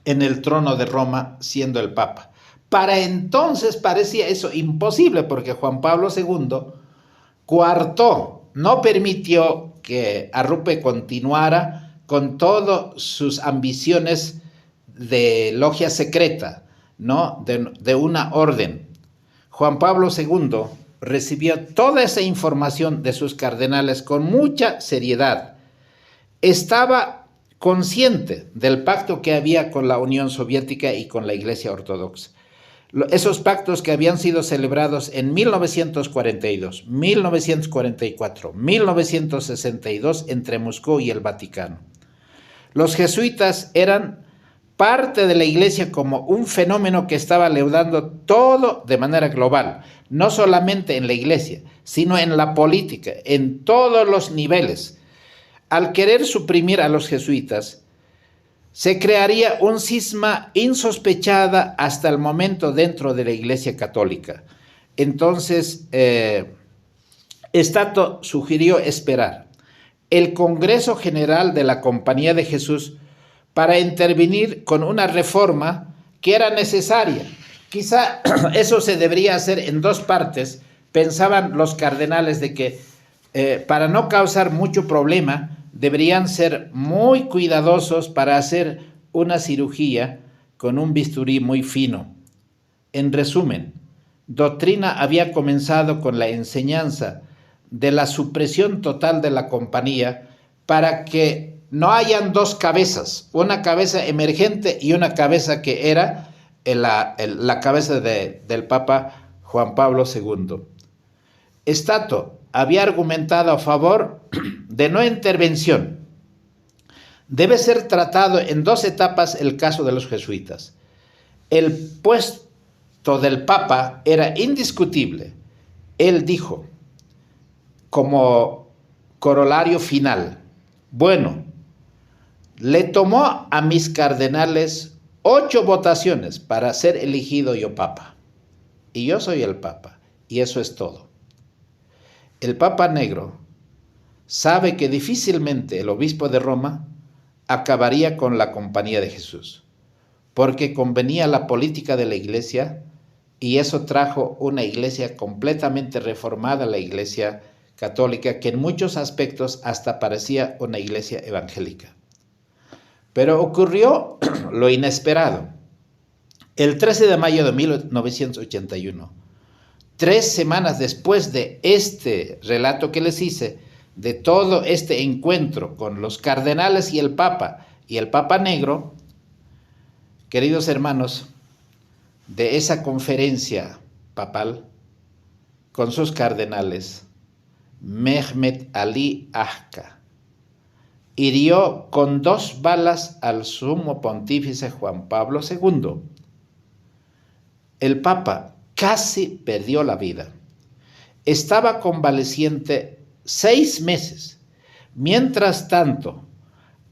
en el trono de Roma siendo el Papa. Para entonces parecía eso imposible, porque Juan Pablo II coartó, no permitió que Arrupe continuara con todas sus ambiciones de logia secreta, ¿no? de una orden. Juan Pablo II recibió toda esa información de sus cardenales con mucha seriedad. Estaba consciente del pacto que había con la Unión Soviética y con la Iglesia Ortodoxa. Esos pactos que habían sido celebrados en 1942, 1944, 1962 entre Moscú y el Vaticano. Los jesuitas eran parte de la Iglesia como un fenómeno que estaba leudando todo de manera global, no solamente en la Iglesia, sino en la política, en todos los niveles. Al querer suprimir a los jesuitas, se crearía un cisma insospechada hasta el momento dentro de la Iglesia Católica. Entonces, Stato sugirió esperar el Congreso General de la Compañía de Jesús para intervenir con una reforma que era necesaria, Quizá eso se debería hacer en dos partes. Pensaban los cardenales de que para no causar mucho problema, deberían ser muy cuidadosos para hacer una cirugía con un bisturí muy fino. En resumen, doctrina había comenzado con la enseñanza de la supresión total de la compañía para que no hayan dos cabezas, una cabeza emergente y una cabeza que era la cabeza del Papa Juan Pablo II. Stato había argumentado a favor de no intervención. Debe ser tratado en dos etapas el caso de los jesuitas. El puesto del Papa era indiscutible. Él dijo, como corolario final, bueno, le tomó a mis cardenales 8 votaciones para ser elegido yo Papa. Y yo soy el Papa, y eso es todo. El Papa Negro sabe que difícilmente el obispo de Roma acabaría con la compañía de Jesús, porque convenía la política de la iglesia y eso trajo una iglesia completamente reformada, la iglesia católica, que en muchos aspectos hasta parecía una iglesia evangélica. Pero ocurrió lo inesperado. El 13 de mayo de 1981, 3 semanas después de este relato que les hice, de todo este encuentro con los cardenales y el Papa Negro, queridos hermanos, de esa conferencia papal con sus cardenales, Mehmet Ali Agca hirió con 2 balas al sumo pontífice Juan Pablo II. El Papa casi perdió la vida. Estaba convaleciente 6 meses. Mientras tanto,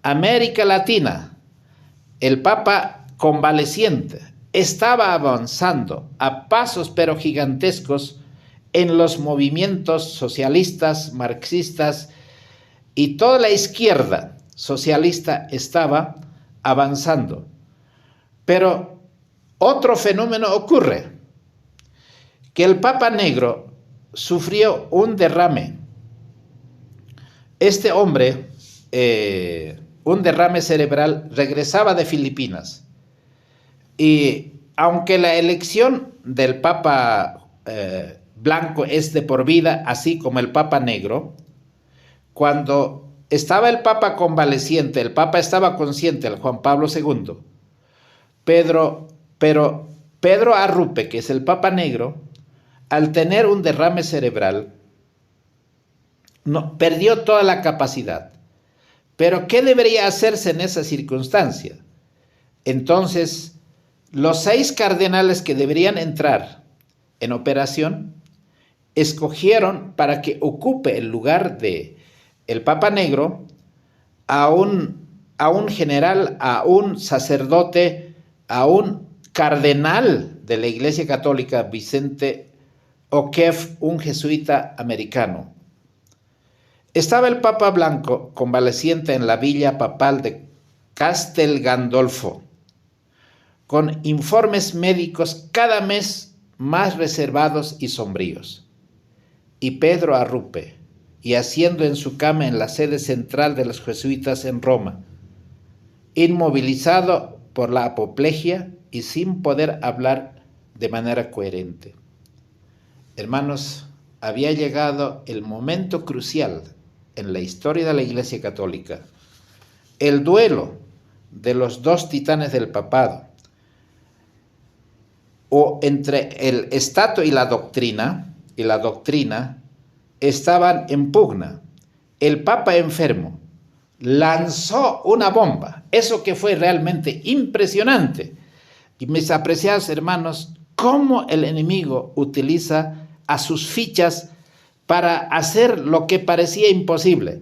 América Latina, el Papa convaleciente, estaba avanzando a pasos pero gigantescos en los movimientos socialistas, marxistas, y toda la izquierda socialista estaba avanzando. Pero otro fenómeno ocurre, que el Papa Negro sufrió un derrame. Este hombre, un derrame cerebral, regresaba de Filipinas. Y aunque la elección del Papa blanco es de por vida, así como el Papa Negro, cuando estaba el Papa convaleciente, el Papa estaba consciente, el Juan Pablo II, pero Pedro Arrupe, que es el Papa Negro, al tener un derrame cerebral, perdió toda la capacidad. Pero ¿qué debería hacerse en esa circunstancia? Entonces, los 6 cardenales que deberían entrar en operación, escogieron para que ocupe el lugar de el Papa Negro a un general, a un sacerdote, a un cardenal de la Iglesia Católica, Vicente O'Keefe, un jesuita americano. Estaba el Papa Blanco convaleciente en la villa papal de Castel Gandolfo, con informes médicos cada mes más reservados y sombríos. Y Pedro Arrupe, yaciendo en su cama en la sede central de los jesuitas en Roma, inmovilizado por la apoplejía y sin poder hablar de manera coherente. Hermanos, había llegado el momento crucial en la historia de la Iglesia Católica, el duelo de los 2 titanes del papado, o entre el Stato y la doctrina estaban en pugna. El Papa enfermo lanzó una bomba, eso que fue realmente impresionante. Y mis apreciados hermanos, cómo el enemigo utiliza a sus fichas para hacer lo que parecía imposible.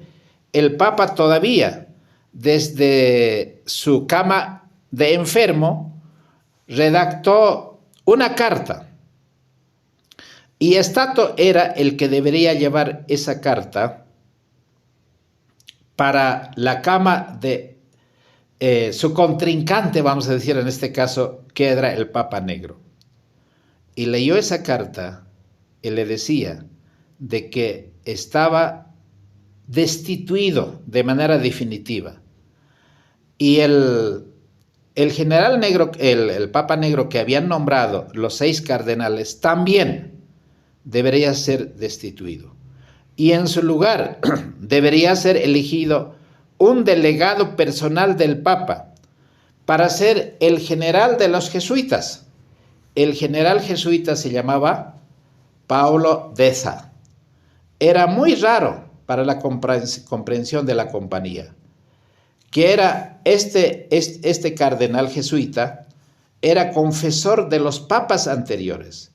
El Papa todavía, desde su cama de enfermo, redactó una carta. Y Stato era el que debería llevar esa carta para la cama de su contrincante, vamos a decir en este caso, que era el Papa Negro. y leyó esa carta y le decía de que estaba destituido de manera definitiva. Y el general negro, el Papa Negro que habían nombrado los 6 cardenales, también debería ser destituido. Y en su lugar debería ser elegido un delegado personal del Papa para ser el general de los jesuitas. El general jesuita se llamaba Paulo Deza. Era muy raro para la comprensión de la compañía, que era este cardenal jesuita, era confesor de los papas anteriores,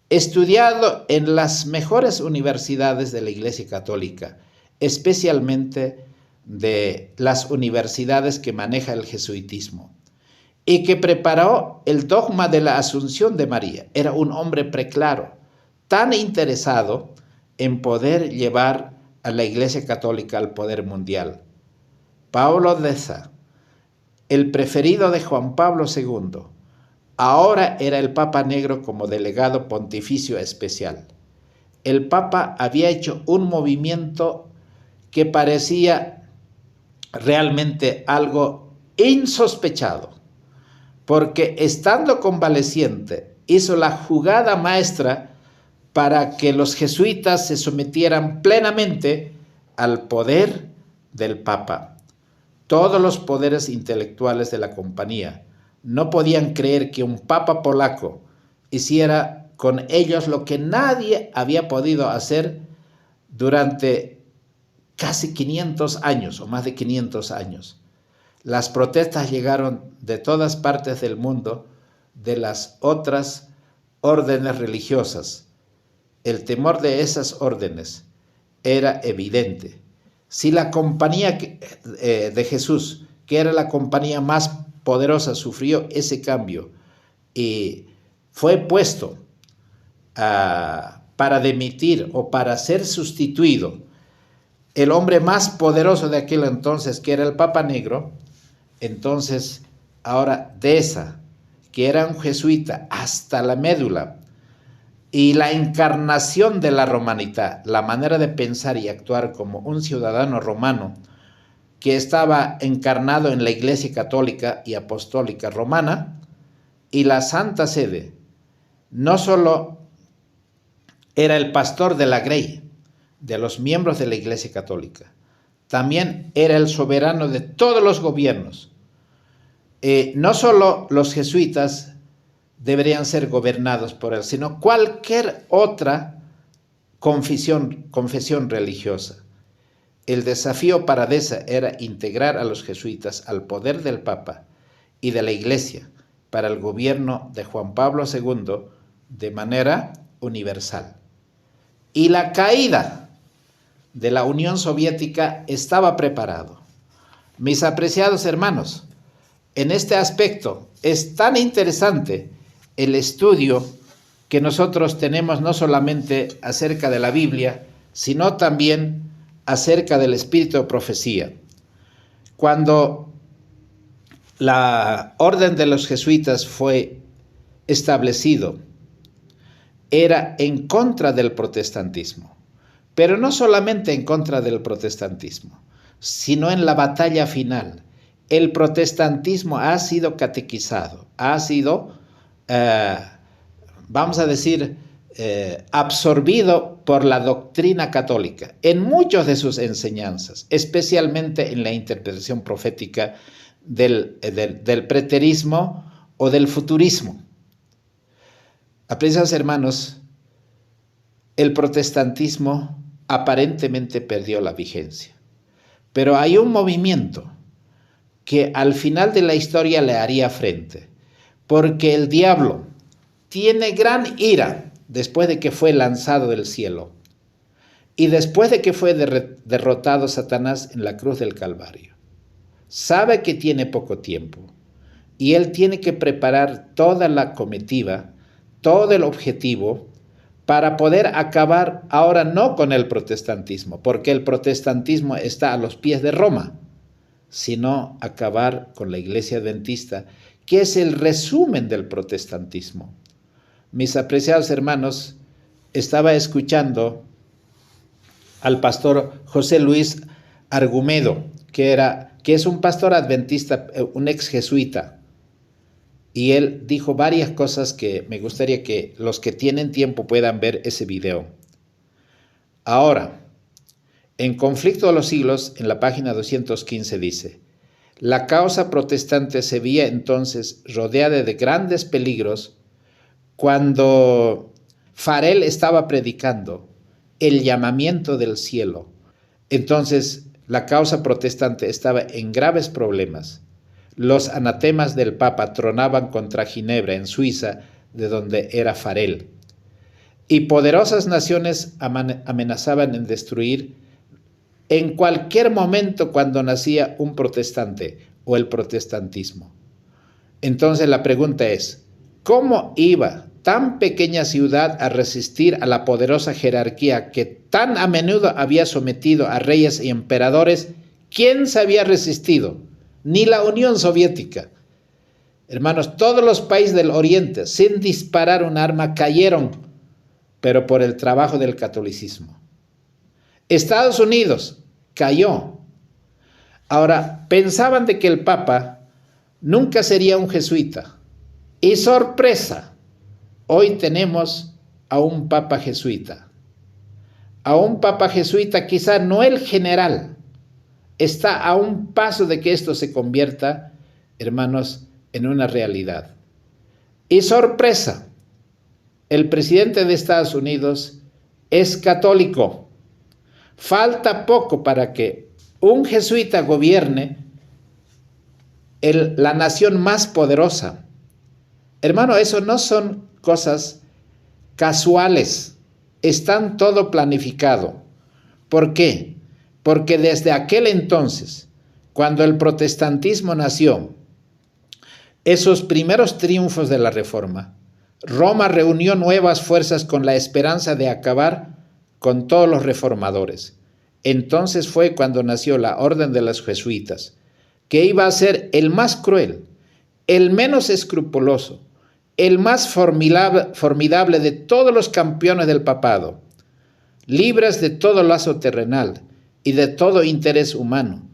estudiado en las mejores universidades de la Iglesia Católica, especialmente de las universidades que maneja el jesuitismo, y que preparó el dogma de la Asunción de María. Era un hombre preclaro, tan interesado en poder llevar a la Iglesia Católica al poder mundial. Paulo Deza, el preferido de Juan Pablo II, ahora era el Papa Negro como delegado pontificio especial. El Papa había hecho un movimiento que parecía realmente algo insospechado, porque estando convaleciente hizo la jugada maestra para que los jesuitas se sometieran plenamente al poder del Papa. Todos los poderes intelectuales de la compañía no podían creer que un Papa polaco hiciera con ellos lo que nadie había podido hacer durante casi 500 años o más de 500 años. Las protestas llegaron de todas partes del mundo, de las otras órdenes religiosas. El temor de esas órdenes era evidente. Si la compañía de Jesús, que era la compañía más poderosa, sufrió ese cambio y fue puesto para dimitir o para ser sustituido el hombre más poderoso de aquel entonces, que era el Papa Negro, entonces ahora Deza, que era un jesuita hasta la médula, y la encarnación de la romanidad, la manera de pensar y actuar como un ciudadano romano que estaba encarnado en la Iglesia Católica y Apostólica Romana, y la Santa Sede no solo era el pastor de la grey, de los miembros de la Iglesia Católica, también era el soberano de todos los gobiernos. No solo los jesuitas deberían ser gobernados por él, sino cualquier otra confesión religiosa. El desafío para Deza era integrar a los jesuitas al poder del Papa y de la Iglesia para el gobierno de Juan Pablo II de manera universal. Y la caída de la Unión Soviética estaba preparado. Mis apreciados hermanos, en este aspecto es tan interesante el estudio que nosotros tenemos no solamente acerca de la Biblia, sino también acerca del espíritu de profecía. Cuando la orden de los jesuitas fue establecido, era en contra del protestantismo, pero no solamente en contra del protestantismo, sino en la batalla final. El protestantismo ha sido catequizado, ha sido, vamos a decir, absorbido por la doctrina católica en muchas de sus enseñanzas, especialmente en la interpretación profética del preterismo o del futurismo. Apreciados hermanos, el protestantismo aparentemente perdió la vigencia, pero hay un movimiento que al final de la historia le haría frente, porque el diablo tiene gran ira después de que fue lanzado del cielo y después de que fue derrotado Satanás en la cruz del Calvario. Sabe que tiene poco tiempo y él tiene que preparar toda la comitiva, todo el objetivo para poder acabar ahora no con el protestantismo, porque el protestantismo está a los pies de Roma, sino acabar con la Iglesia Adventista, que es el resumen del protestantismo. mis apreciados hermanos, estaba escuchando al pastor José Luis Argumedo, que es un pastor adventista, un ex jesuita, y él dijo varias cosas que me gustaría que los que tienen tiempo puedan ver ese video. Ahora, en Conflicto de los Siglos, en la página 215 dice: la causa protestante se veía entonces rodeada de grandes peligros cuando Farel estaba predicando el llamamiento del cielo. Entonces, la causa protestante estaba en graves problemas. Los anatemas del Papa tronaban contra Ginebra, en Suiza, de donde era Farel. Y poderosas naciones amenazaban en destruir en cualquier momento cuando nacía un protestante o el protestantismo. Entonces la pregunta es, ¿cómo iba tan pequeña ciudad a resistir a la poderosa jerarquía que tan a menudo había sometido a reyes y emperadores? ¿Quién se había resistido? Ni la Unión Soviética. Hermanos, todos los países del Oriente, sin disparar un arma, cayeron, pero por el trabajo del catolicismo. Estados Unidos cayó. Ahora, pensaban de que el Papa nunca sería un jesuita. Y sorpresa, hoy tenemos a un Papa jesuita. A un Papa jesuita, quizá no el general. Está a un paso de que esto se convierta, hermanos, en una realidad. Y sorpresa, el presidente de Estados Unidos es católico. Falta poco para que un jesuita gobierne la nación más poderosa. Hermano, eso no son cosas casuales. Están todo planificado. ¿Por qué? Porque desde aquel entonces, cuando el protestantismo nació, esos primeros triunfos de la Reforma, Roma reunió nuevas fuerzas con la esperanza de acabar con todos los reformadores. Entonces fue cuando nació la Orden de los Jesuitas, que iba a ser el más cruel, el menos escrupuloso, el más formidable de todos los campeones del papado, libres de todo lazo terrenal y de todo interés humano,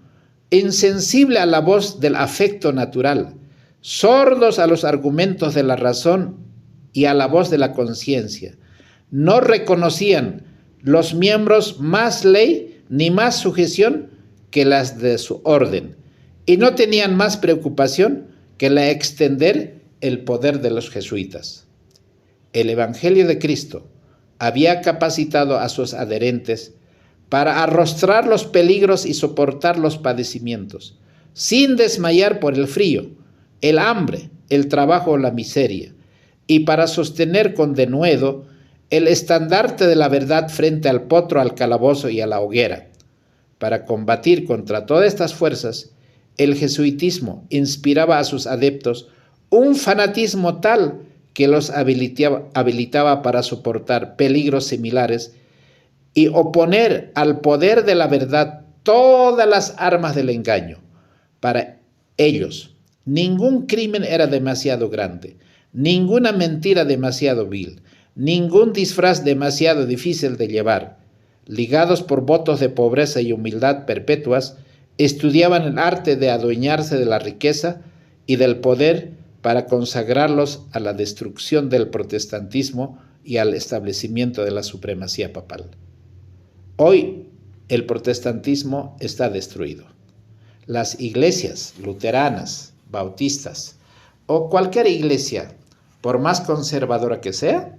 insensible a la voz del afecto natural, sordos a los argumentos de la razón y a la voz de la conciencia. No reconocían los miembros más ley ni más sujeción que las de su orden, y no tenían más preocupación que la de extender el poder de los jesuitas. El Evangelio de Cristo había capacitado a sus adherentes para arrostrar los peligros y soportar los padecimientos, sin desmayar por el frío, el hambre, el trabajo o la miseria, y para sostener con denuedo el estandarte de la verdad frente al potro, al calabozo y a la hoguera. Para combatir contra todas estas fuerzas, el jesuitismo inspiraba a sus adeptos un fanatismo tal que los habilitaba para soportar peligros similares y oponer al poder de la verdad todas las armas del engaño. Para ellos, ningún crimen era demasiado grande, ninguna mentira demasiado vil, ningún disfraz demasiado difícil de llevar. Ligados por votos de pobreza y humildad perpetuas, estudiaban el arte de adueñarse de la riqueza y del poder para consagrarlos a la destrucción del protestantismo y al establecimiento de la supremacía papal. Hoy el protestantismo está destruido. Las iglesias luteranas, bautistas o cualquier iglesia, por más conservadora que sea,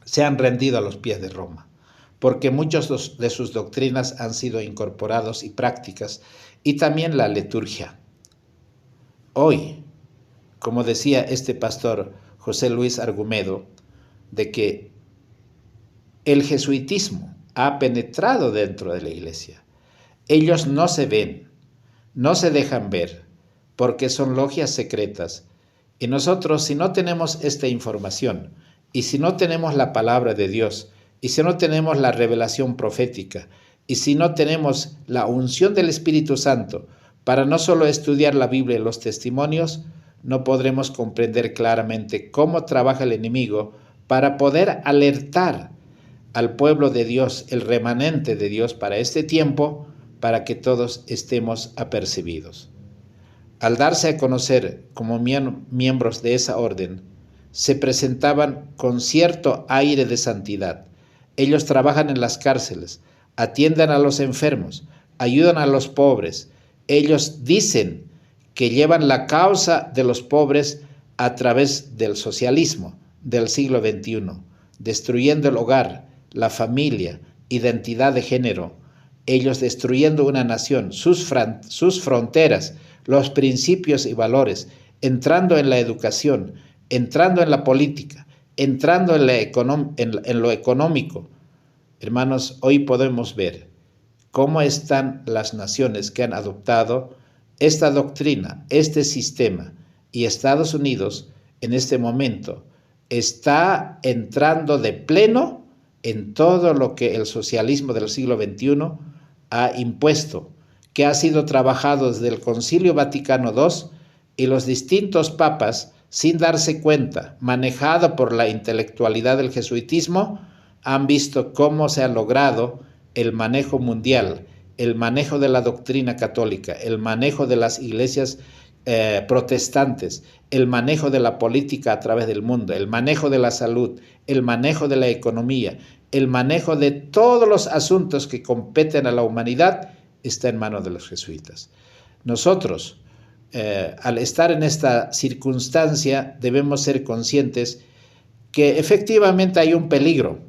se han rendido a los pies de Roma, porque muchas de sus doctrinas han sido incorporados y prácticas, y también la liturgia. Hoy, como decía este pastor José Luis Argumedo, de que el jesuitismo ha penetrado dentro de la iglesia. Ellos no se ven, no se dejan ver, porque son logias secretas. Y nosotros, si no tenemos esta información, y si no tenemos la palabra de Dios, y si no tenemos la revelación profética, y si no tenemos la unción del Espíritu Santo, para no solo estudiar la Biblia y los testimonios, no podremos comprender claramente cómo trabaja el enemigo para poder alertar al pueblo de Dios, el remanente de Dios para este tiempo, para que todos estemos apercibidos. Al darse a conocer como miembros de esa orden, se presentaban con cierto aire de santidad. Ellos trabajan en las cárceles, atienden a los enfermos, ayudan a los pobres. Ellos dicen que llevan la causa de los pobres a través del socialismo del siglo XXI, destruyendo el hogar, la familia, identidad de género. Ellos destruyendo una nación, sus fronteras, los principios y valores, entrando en la educación, entrando en la política, entrando en lo económico. Hermanos, hoy podemos ver cómo están las naciones que han adoptado esta doctrina, este sistema, y Estados Unidos en este momento está entrando de pleno en todo lo que el socialismo del siglo XXI ha impuesto, que ha sido trabajado desde el Concilio Vaticano II y los distintos papas, sin darse cuenta, manejado por la intelectualidad del jesuitismo, han visto cómo se ha logrado el manejo mundial, el manejo de la doctrina católica, el manejo de las iglesias protestantes, el manejo de la política a través del mundo, el manejo de la salud, el manejo de la economía, el manejo de todos los asuntos que competen a la humanidad, está en manos de los jesuitas. Nosotros, al estar en esta circunstancia, debemos ser conscientes que efectivamente hay un peligro,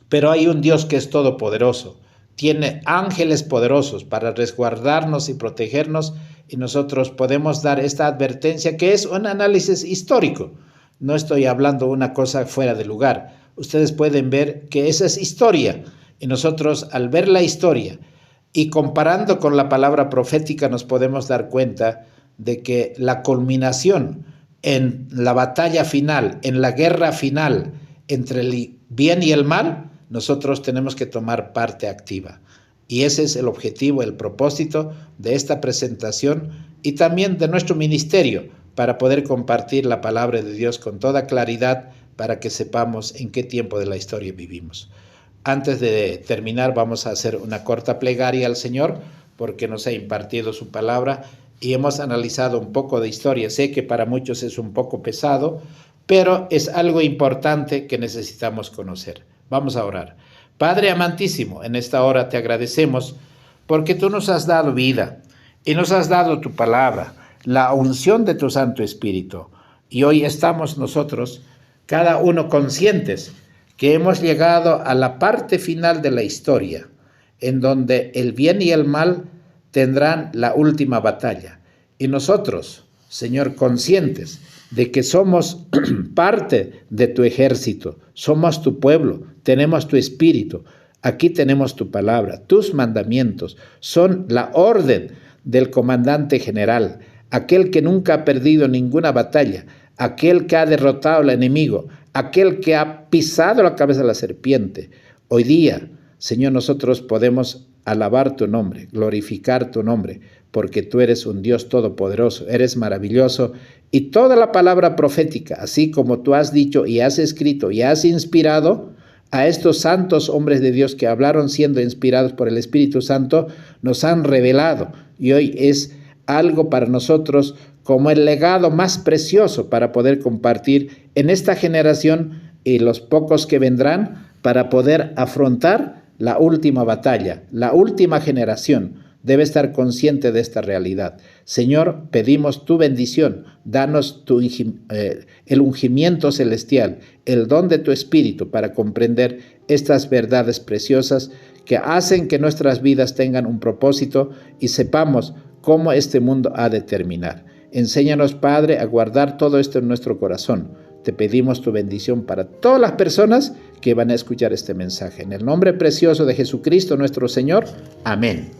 pero hay un Dios que es todopoderoso, tiene ángeles poderosos para resguardarnos y protegernos, y nosotros podemos dar esta advertencia que es un análisis histórico. No estoy hablando una cosa fuera de lugar. Ustedes pueden ver que esa es historia, y nosotros al ver la historia y comparando con la palabra profética nos podemos dar cuenta de que la culminación en la batalla final, en la guerra final entre el bien y el mal, nosotros tenemos que tomar parte activa. Y ese es el objetivo, el propósito de esta presentación y también de nuestro ministerio, para poder compartir la palabra de Dios con toda claridad, para que sepamos en qué tiempo de la historia vivimos. Antes de terminar, vamos a hacer una corta plegaria al Señor, porque nos ha impartido su palabra y hemos analizado un poco de historia. Sé que para muchos es un poco pesado, pero es algo importante que necesitamos conocer. Vamos a orar. Padre amantísimo, en esta hora te agradecemos porque tú nos has dado vida y nos has dado tu palabra, la unción de tu Santo Espíritu. Y hoy estamos nosotros, cada uno conscientes, que hemos llegado a la parte final de la historia, en donde el bien y el mal tendrán la última batalla. Y nosotros, Señor, conscientes de que somos parte de tu ejército, somos tu pueblo, tenemos tu espíritu, aquí tenemos tu palabra, tus mandamientos, son la orden del comandante general, aquel que nunca ha perdido ninguna batalla, aquel que ha derrotado al enemigo, aquel que ha pisado la cabeza de la serpiente. Hoy día, Señor, nosotros podemos alabar tu nombre, glorificar tu nombre, porque tú eres un Dios todopoderoso, eres maravilloso, y toda la palabra profética, así como tú has dicho y has escrito y has inspirado a estos santos hombres de Dios que hablaron siendo inspirados por el Espíritu Santo, nos han revelado, y hoy es algo para nosotros como el legado más precioso para poder compartir en esta generación y los pocos que vendrán, para poder afrontar la última batalla. La última generación debe estar consciente de esta realidad. Señor, pedimos tu bendición, danos el ungimiento celestial, el don de tu Espíritu para comprender estas verdades preciosas que hacen que nuestras vidas tengan un propósito y sepamos cómo este mundo ha de terminar. Enséñanos, Padre, a guardar todo esto en nuestro corazón. Te pedimos tu bendición para todas las personas que van a escuchar este mensaje. En el nombre precioso de Jesucristo nuestro Señor. Amén.